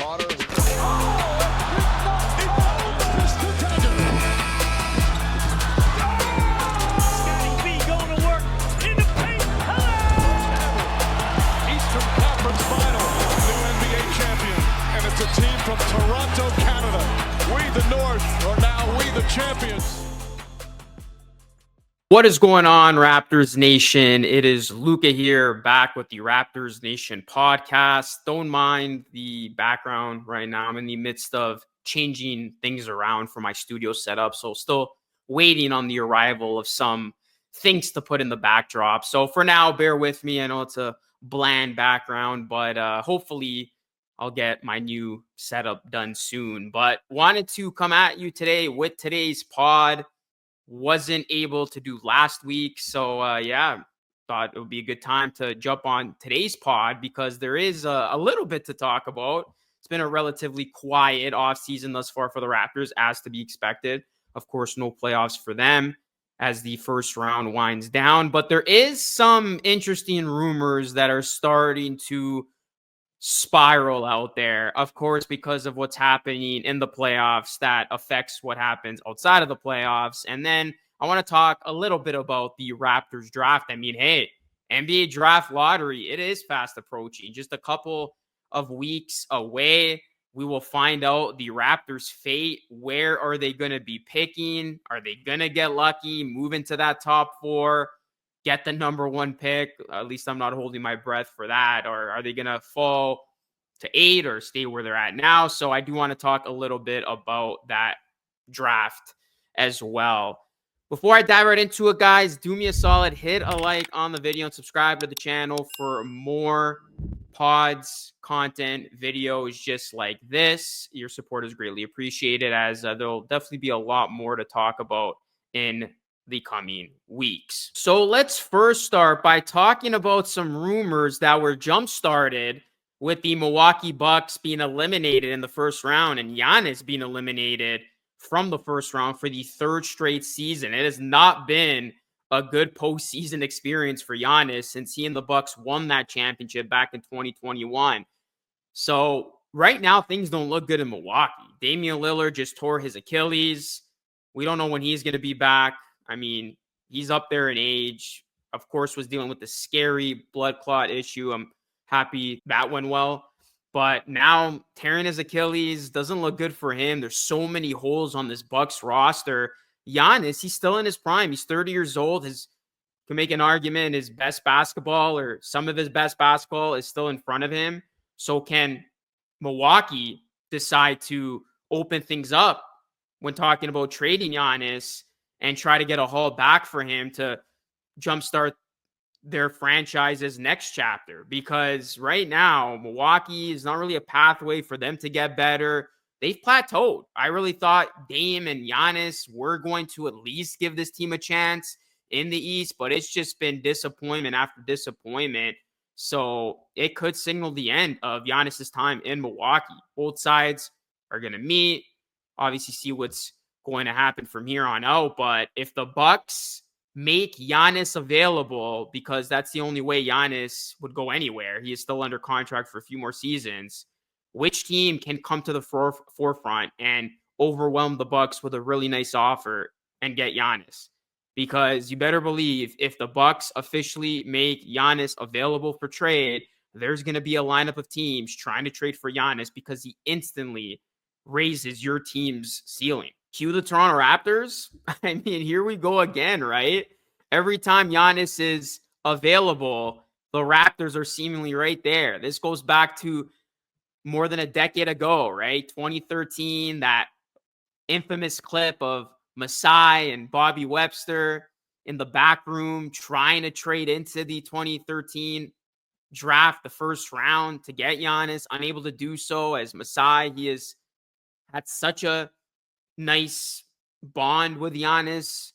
water. It's a team from Toronto, Canada. We, the North, are now we, the champions. What is going on, Raptors Nation? It is Luca here, back with the Raptors Nation podcast. Don't mind the background right now. I'm in the midst of changing things around for my studio setup, so still waiting on the arrival of some things to put in the backdrop. So for now, bear with me. I know it's a bland background, but hopefully I'll get my new setup done soon. But wanted to come at you today with today's pod. Wasn't able to do last week. So, thought it would be a good time to jump on today's pod because there is a little bit to talk about. It's been a relatively quiet offseason thus far for the Raptors, as to be expected. Of course, no playoffs for them as the first round winds down. But there is some interesting rumors that are starting to spiral out there, of course, because of what's happening in the playoffs that affects what happens outside of the playoffs. And then I want to talk a little bit about the Raptors draft. I mean, hey, NBA draft lottery, it is fast approaching, just a couple of weeks away. We will find out the Raptors' fate. Where are they going to be picking? Are they going to get lucky, move into that top four, get the number one pick? At least I'm not holding my breath for that. Or are they going to fall to 8 or stay where they're at now? So I do want to talk a little bit about that draft as well. Before I dive right into it, guys, do me a solid, hit a like on the video and subscribe to the channel for more pods, content, videos just like this. Your support is greatly appreciated, as there'll definitely be a lot more to talk about in the coming weeks. So let's first start by talking about some rumors that were jump-started with the Milwaukee Bucks being eliminated in the first round and Giannis being eliminated from the first round for the third straight season. It has not been a good postseason experience for Giannis since he and the Bucks won that championship back in 2021. So right now, things don't look good in Milwaukee. Damian Lillard just tore his Achilles. We don't know when he's going to be back. I mean, he's up there in age. Of course, was dealing with the scary blood clot issue. I'm happy that went well. But now tearing his Achilles doesn't look good for him. There's so many holes on this Bucks roster. Giannis, he's still in his prime. He's 30 years old. Can make an argument his best basketball or some of his best basketball is still in front of him. So can Milwaukee decide to open things up when talking about trading Giannis and try to get a haul back for him to jumpstart their franchise's next chapter? Because right now, Milwaukee is not really a pathway for them to get better. They've plateaued. I really thought Dame and Giannis were going to at least give this team a chance in the East, but it's just been disappointment after disappointment. So it could signal the end of Giannis's time in Milwaukee. Both sides are going to meet, obviously see what's going to happen from here on out. But if the Bucks make Giannis available, because that's the only way Giannis would go anywhere, he is still under contract for a few more seasons, which team can come to the forefront and overwhelm the Bucks with a really nice offer and get Giannis? Because you better believe if the Bucks officially make Giannis available for trade, there's going to be a lineup of teams trying to trade for Giannis because he instantly raises your team's ceiling. Cue the Toronto Raptors. I mean, here we go again, right? Every time Giannis is available, the Raptors are seemingly right there. This goes back to more than a decade ago, right? 2013, that infamous clip of Masai and Bobby Webster in the back room trying to trade into the 2013 draft, the first round, to get Giannis, unable to do so. As Masai, he has had such a nice bond with Giannis.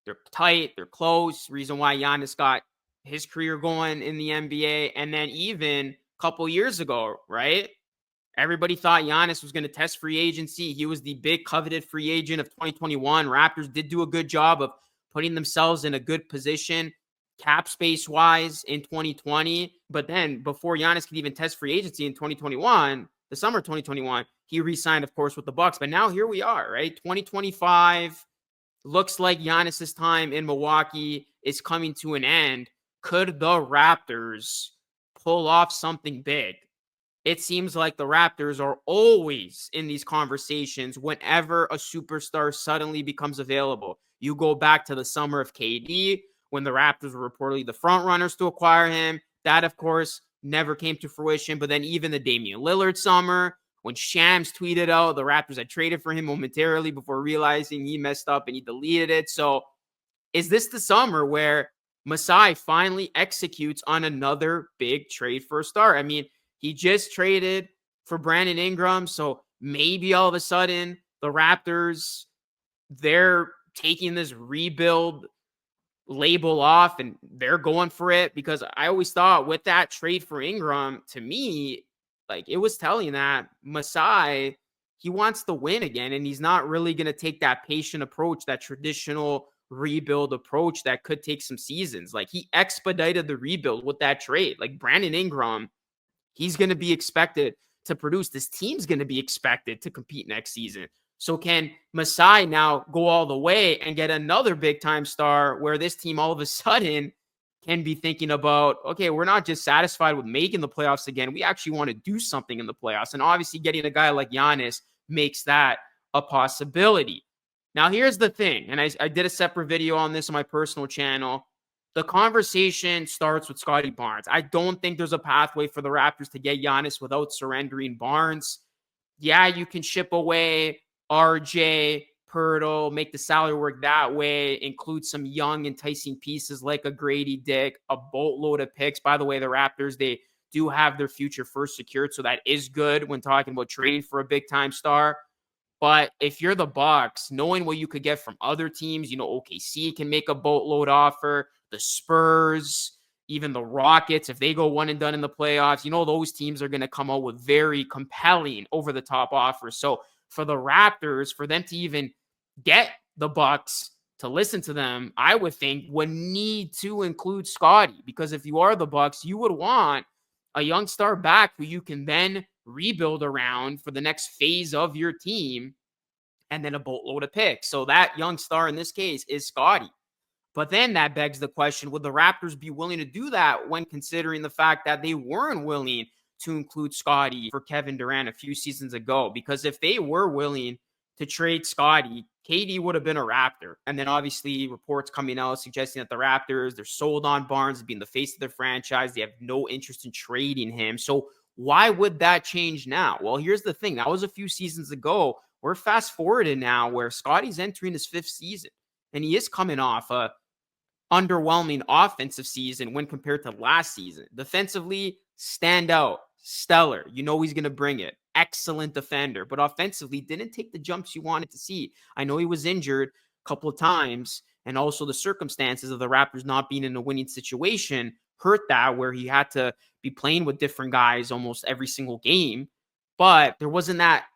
They're tight, they're close. Reason why Giannis got his career going in the NBA. And then even a couple years ago, right? Everybody thought Giannis was going to test free agency. He was the big coveted free agent of 2021. Raptors did do a good job of putting themselves in a good position cap space wise in 2020. But then before Giannis could even test free agency in 2021, the summer of 2021, he re-signed, of course, with the Bucks. But now here we are, right? 2025 looks like Giannis's time in Milwaukee is coming to an end. Could the Raptors pull off something big? It seems like the Raptors are always in these conversations whenever a superstar suddenly becomes available. You go back to the summer of KD when the Raptors were reportedly the front runners to acquire him. That, of course, never came to fruition. But then even the Damian Lillard summer, when Shams tweeted out the Raptors had traded for him momentarily before realizing he messed up and he deleted it. So is this the summer where Masai finally executes on another big trade for a star? I mean, he just traded for Brandon Ingram. So maybe all of a sudden the Raptors, they're taking this rebuild label off and they're going for it, because I always thought with that trade for Ingram, to me, like it was telling that Masai, he wants to win again, and he's not really going to take that patient approach, that traditional rebuild approach that could take some seasons. Like he expedited the rebuild with that trade. Like Brandon Ingram, he's going to be expected to produce. This team's going to be expected to compete next season. So can Masai now go all the way and get another big time star where this team all of a sudden can be thinking about, okay, we're not just satisfied with making the playoffs again. We actually want to do something in the playoffs. And obviously getting a guy like Giannis makes that a possibility. Now, here's the thing, and I did a separate video on this on my personal channel. The conversation starts with Scottie Barnes. I don't think there's a pathway for the Raptors to get Giannis without surrendering Barnes. Yeah, you can ship away RJ, Pirtle, make the salary work that way, include some young, enticing pieces like a Grady Dick, a boatload of picks. By the way, the Raptors, they do have their future first secured, so that is good when talking about trading for a big-time star. But if you're the Bucks, knowing what you could get from other teams, OKC can make a boatload offer, the Spurs, even the Rockets, if they go one and done in the playoffs, those teams are going to come out with very compelling over-the-top offers. So for the Raptors, for them to even get the Bucks to listen to them, I would think would need to include Scottie, because if you are the Bucks, you would want a young star back who you can then rebuild around for the next phase of your team, and then a boatload of picks. So that young star in this case is Scottie. But then that begs the question, would the Raptors be willing to do that when considering the fact that they weren't willing to include Scottie for Kevin Durant a few seasons ago? Because if they were willing to trade Scottie, KD would have been a Raptor. And then obviously reports coming out suggesting that the Raptors, they're sold on Barnes being the face of their franchise. They have no interest in trading him. So why would that change now? Well, here's the thing. That was a few seasons ago. We're fast forwarded now where Scottie's entering his 5th season, and he is coming off a underwhelming offensive season when compared to last season. Defensively, stand out, stellar. He's going to bring it. Excellent defender, but offensively didn't take the jumps you wanted to see. I know he was injured a couple of times, and also the circumstances of the Raptors not being in a winning situation hurt that, where he had to be playing with different guys almost every single game. But there wasn't that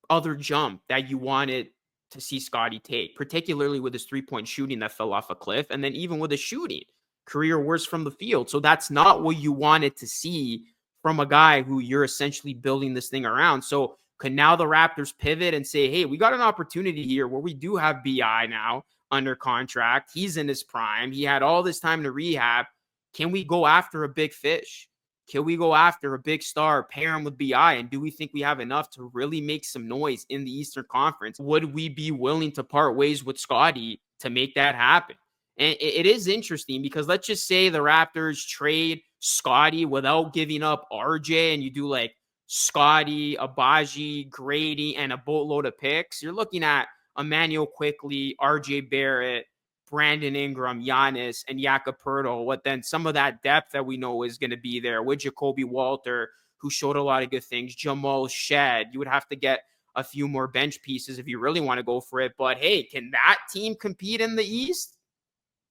other jump that you wanted to see Scottie take, particularly with his 3-point shooting that fell off a cliff. And then even with his shooting, career worst from the field. So that's not what you wanted to see from a guy who you're essentially building this thing around. So can now the Raptors pivot and say, hey, we got an opportunity here where we do have BI now under contract. He's in his prime. He had all this time to rehab. Can we go after a big fish? Can we go after a big star, pair him with BI? And do we think we have enough to really make some noise in the Eastern Conference? Would we be willing to part ways with Scottie to make that happen? And it is interesting because let's just say the Raptors trade Scottie without giving up RJ, and you do like Scottie, Abaji, Grady, and a boatload of picks. You're looking at Emmanuel Quickley, RJ Barrett, Brandon Ingram, Giannis, and Jakob Poeltl. What then some of that depth that we know is going to be there with Jacoby Walter, who showed a lot of good things. Jamal Shed. You would have to get a few more bench pieces if you really want to go for it. But hey, can that team compete in the East?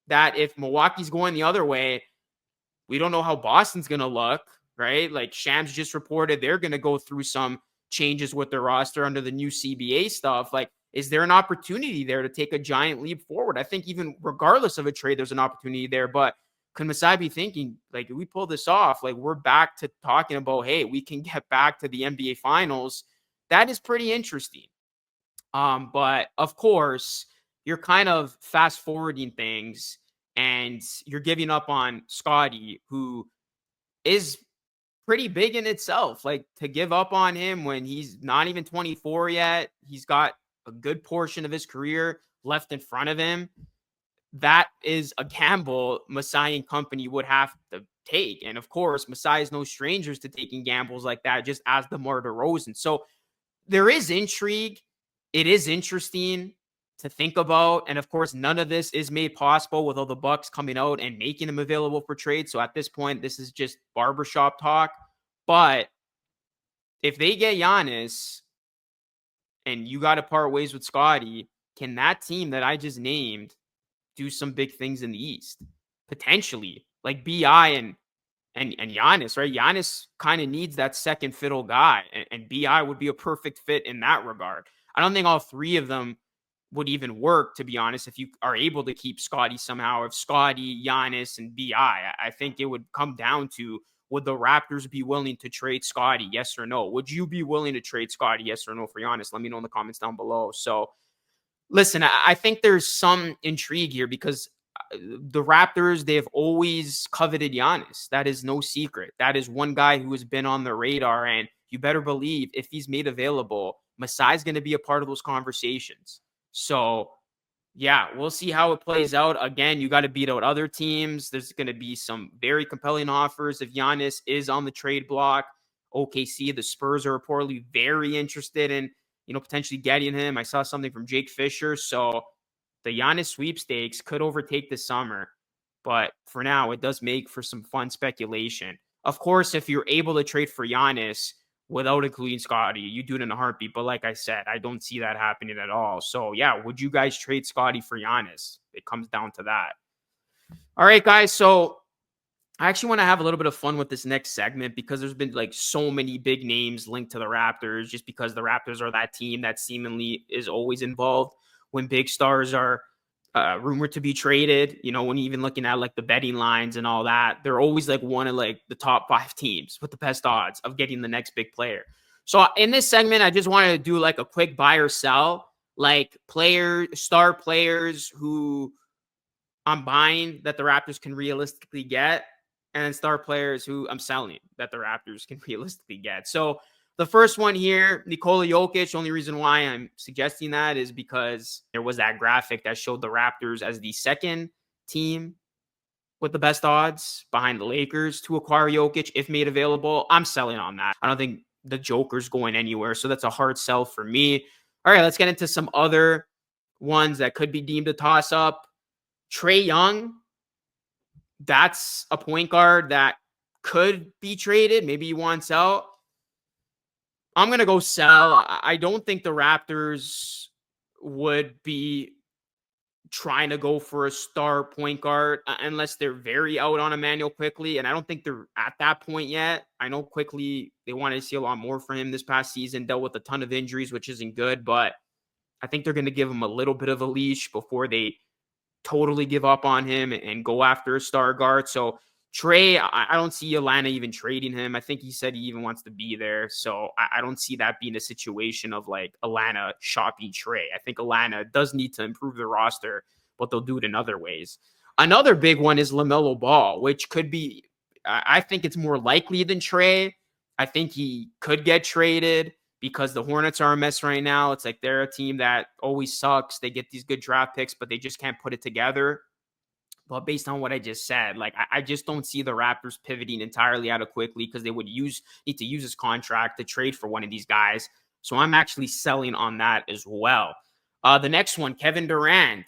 That if Milwaukee's going the other way, we don't know how Boston's going to look, right? Like Shams just reported they're going to go through some changes with their roster under the new CBA stuff. Like, is there an opportunity there to take a giant leap forward? I think even regardless of a trade, there's an opportunity there. But could Masai be thinking, like, if we pull this off, like, we're back to talking about, hey, we can get back to the NBA Finals? That is pretty interesting. But of course, you're kind of fast forwarding things and you're giving up on Scotty, who is pretty big in itself. Like, to give up on him when he's not even 24 yet, he's got a good portion of his career left in front of him. That is a gamble Masai and company would have to take. And of course, Masai is no strangers to taking gambles like that, just as DeMar DeRozan. So there is intrigue. It is interesting to think about. And of course, none of this is made possible with all the Bucks coming out and making them available for trade. So at this point, this is just barbershop talk. But if they get Giannis and you got to part ways with Scotty, can that team that I just named do some big things in the East? Potentially, like BI and Giannis, right? Giannis kind of needs that second fiddle guy, and BI would be a perfect fit in that regard. I don't think all three of them would even work, to be honest, if you are able to keep Scotty somehow. If Scotty, Giannis, and BI, I think it would come down to, would the Raptors be willing to trade Scotty? Yes or no? Would you be willing to trade Scotty? Yes or no for Giannis? Let me know in the comments down below. So listen, I think there's some intrigue here because the Raptors, they've always coveted Giannis. That is no secret. That is one guy who has been on the radar. And you better believe if he's made available, Masai's going to be a part of those conversations. So, yeah, we'll see how it plays out. Again, you got to beat out other teams. There's going to be some very compelling offers if Giannis is on the trade block. OKC, the Spurs are reportedly very interested in, potentially getting him. I saw something from Jake Fisher. So the Giannis sweepstakes could overtake this summer. But for now, it does make for some fun speculation. Of course, if you're able to trade for Giannis without including Scotty, you do it in a heartbeat. But like I said, I don't see that happening at all. So yeah, would you guys trade Scotty for Giannis? It comes down to that. All right, guys. So I actually want to have a little bit of fun with this next segment because there's been like so many big names linked to the Raptors, just because the Raptors are that team that seemingly is always involved when big stars are rumored to be traded. When you're even looking at like the betting lines and all that, they're always like one of like the top 5 teams with the best odds of getting the next big player. So in this segment, I just wanted to do like a quick buy or sell, like star players who I'm buying that the Raptors can realistically get, and then star players who I'm selling that the Raptors can realistically get. So the first one here, Nikola Jokic. Only reason why I'm suggesting that is because there was that graphic that showed the Raptors as the second team with the best odds behind the Lakers to acquire Jokic if made available. I'm selling on that. I don't think the Joker's going anywhere, so that's a hard sell for me. All right, let's get into some other ones that could be deemed a toss-up. Trae Young, that's a point guard that could be traded. Maybe he wants out. I'm going to go sell. I don't think the Raptors would be trying to go for a star point guard unless they're very out on Emmanuel Quickley. And I don't think they're at that point yet. I know Quickley, they wanted to see a lot more from him this past season, dealt with a ton of injuries, which isn't good. But I think they're going to give him a little bit of a leash before they totally give up on him and go after a star guard. So Trae, I don't see Atlanta even trading him. I think he said he even wants to be there. So I don't see that being a situation of like Atlanta shopping Trae. I think Atlanta does need to improve their roster, but they'll do it in other ways. Another big one is LaMelo Ball, which could be, I think it's more likely than Trae. I think he could get traded because the Hornets are a mess right now. It's like they're a team that always sucks. They get these good draft picks, but they just can't put it together. But based on what I just said, like I just don't see the Raptors pivoting entirely out of Quickley because they would need to use his contract to trade for one of these guys. So I'm actually selling on that as well. The next one, Kevin Durant.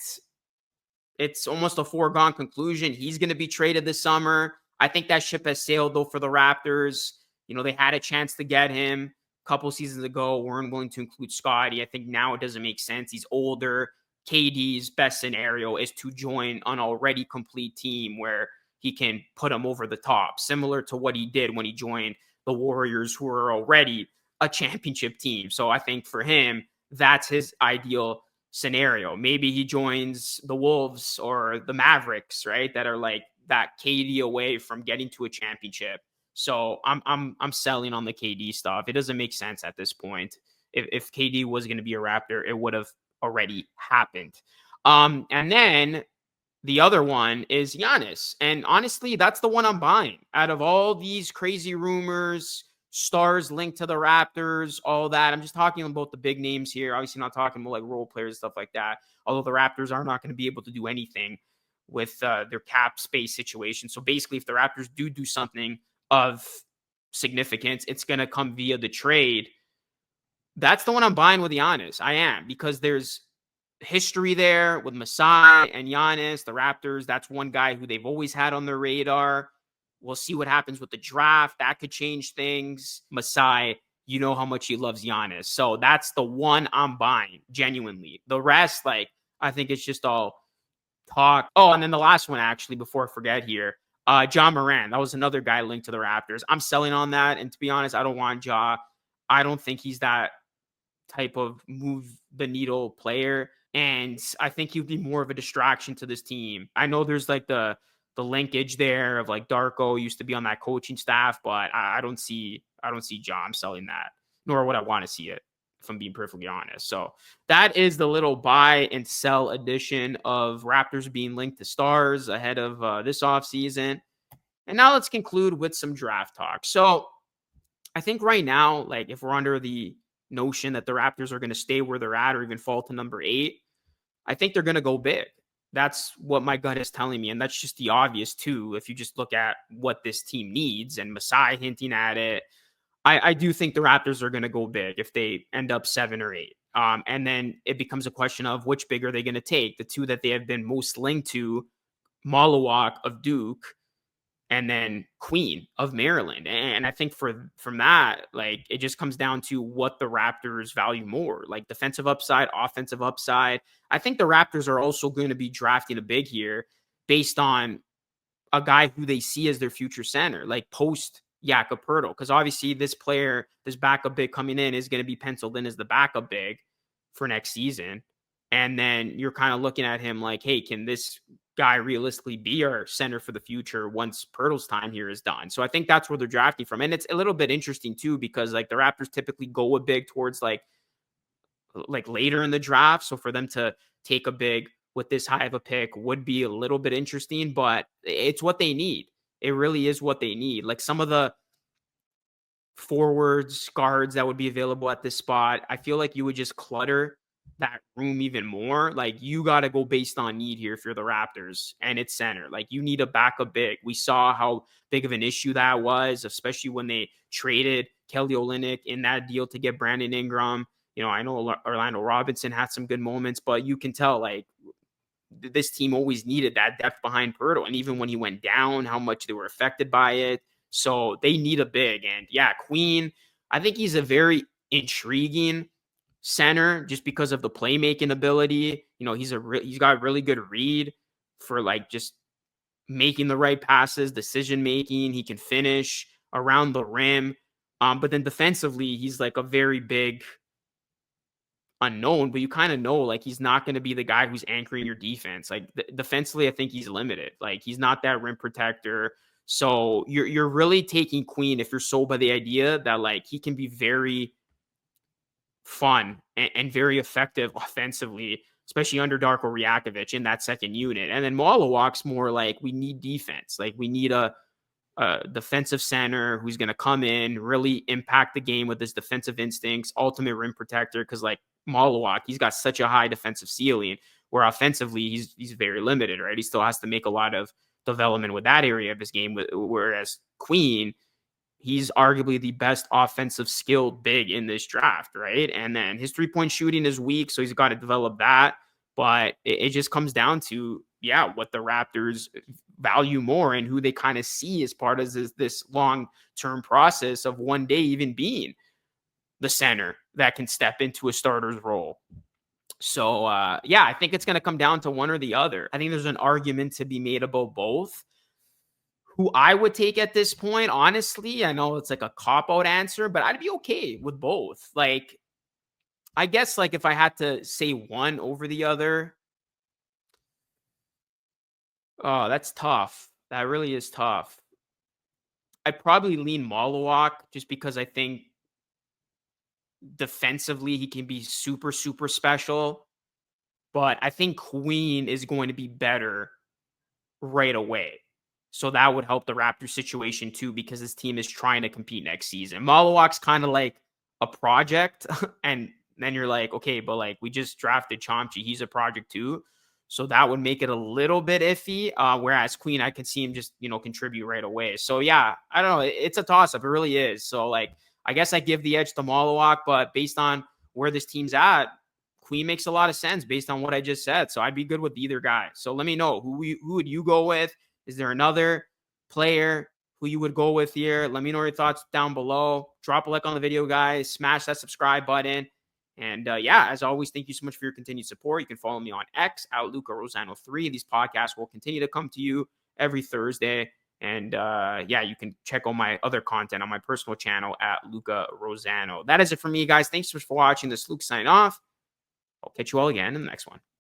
It's almost a foregone conclusion. He's going to be traded this summer. I think that ship has sailed, though, for the Raptors. They had a chance to get him a couple seasons ago. Weren't willing to include Scotty. I think now it doesn't make sense. He's older. KD's best scenario is to join an already complete team where he can put him over the top, similar to what he did when he joined the Warriors, who are already a championship team. So I think for him, that's his ideal scenario. Maybe he joins the Wolves or the Mavericks, right? That are like that KD away from getting to a championship. So I'm selling on the KD stuff. It doesn't make sense at this point. If KD was going to be a Raptor, it would have already happened. And then the other one is Giannis. And honestly, that's the one I'm buying. Out of all these crazy rumors, stars linked to the Raptors, all that, I'm just talking about the big names here. Obviously, not talking about like role players, stuff like that. Although the Raptors are not going to be able to do anything with their cap space situation. So basically, if the Raptors do something of significance, it's going to come via the trade. That's the one I'm buying with Giannis. I am, because there's history there with Masai and Giannis, the Raptors. That's one guy who they've always had on their radar. We'll see what happens with the draft. That could change things. Masai, you know how much he loves Giannis. So that's the one I'm buying, genuinely. The rest, like, I think it's just all talk. Oh, and then the last one, actually, before I forget here, Ja Morant. That was another guy linked to the Raptors. I'm selling on that. And to be honest, I don't want Ja. I don't think he's that type of move the needle player. And I think he'd be more of a distraction to this team. I know there's like the linkage there of like Darko used to be on that coaching staff, but I don't see John selling that, nor would I want to see it, if I'm being perfectly honest. So that is the little buy and sell edition of Raptors being linked to stars ahead of this offseason. And now let's conclude with some draft talk. So I think right now, like, if we're under the notion that the Raptors are going to stay where they're at or even fall to number 8, I think they're going to go big. That's what my gut is telling me. And that's just the obvious, too. If you just look at what this team needs, and Masai hinting at it, I do think the Raptors are going to go big if they end up 7 or 8. And then it becomes a question of which big are they going to take? The two that they have been most linked to, Malawak of Duke, and then Queen of Maryland. And I think from that, like, it just comes down to what the Raptors value more, like defensive upside, offensive upside. I think the Raptors are also going to be drafting a big here based on a guy who they see as their future center, like post Jakob Poeltl. Because obviously this player, this backup big coming in, is going to be penciled in as the backup big for next season. And then you're kind of looking at him like, hey, can this guy realistically be our center for the future once Poeltl's time here is done? So I think that's where they're drafting from. And it's a little bit interesting too, because like the Raptors typically go a big towards like later in the draft. So for them to take a big with this high of a pick would be a little bit interesting, but it's what they need. It really is what they need. Like some of the forwards, guards that would be available at this spot, I feel like you would just clutter that room even more. Like, you got to go based on need here if you're the Raptors, and it's center. Like, you need a backup big. We saw how big of an issue that was, especially when they traded Kelly Olynyk in that deal to get Brandon Ingram. You know, I know Orlando Robinson had some good moments, but you can tell, like, this team always needed that depth behind Poeltl. And even when he went down, how much they were affected by it. So they need a big. And yeah, Queen, I think he's a very intriguing center just because of the playmaking ability. You know, he's got a really good read for like just making the right passes, decision making. He can finish around the rim. But then defensively, he's like a very big unknown, but you kind of know like he's not going to be the guy who's anchoring your defense. Like defensively, I think he's limited. Like, he's not that rim protector. So you're really taking Queen if you're sold by the idea that like he can be very fun and very effective offensively, especially under Darko Rajakovic in that second unit. And then Malawak's more like, we need defense. Like, we need a defensive center who's going to come in, really impact the game with his defensive instincts, ultimate rim protector. Because like Malawak, he's got such a high defensive ceiling, where offensively he's very limited, right? He still has to make a lot of development with that area of his game. Whereas Queen, he's arguably the best offensive skilled big in this draft, right? And then his 3-point shooting is weak, so he's got to develop that. But it just comes down to, yeah, what the Raptors value more and who they kind of see as part of this long-term process of one day even being the center that can step into a starter's role. So, yeah, I think it's going to come down to one or the other. I think there's an argument to be made about both. Who I would take at this point, honestly, I know it's like a cop-out answer, but I'd be okay with both. Like, I guess like if I had to say one over the other, oh, that's tough. That really is tough. I'd probably lean Malawak just because I think defensively he can be super, super special. But I think Queen is going to be better right away. So that would help the Raptors situation too, because this team is trying to compete next season. Malawak's kind of like a project, and then you're like, okay, but like we just drafted Chomchi, he's a project too. So that would make it a little bit iffy. Whereas Queen, I can see him just contribute right away. So yeah, I don't know. It's a toss up. It really is. So like, I guess I give the edge to Malawak, but based on where this team's at, Queen makes a lot of sense based on what I just said. So I'd be good with either guy. So let me know who would you go with? Is there another player who you would go with here? Let me know your thoughts down below. Drop a like on the video, guys. Smash that subscribe button. And yeah, as always, thank you so much for your continued support. You can follow me on X at Luca Rosano 3. These podcasts will continue to come to you every Thursday. And yeah, you can check out my other content on my personal channel at Luca Rosano. That is it for me, guys. Thanks so much for watching. This is Luke signing off. I'll catch you all again in the next one.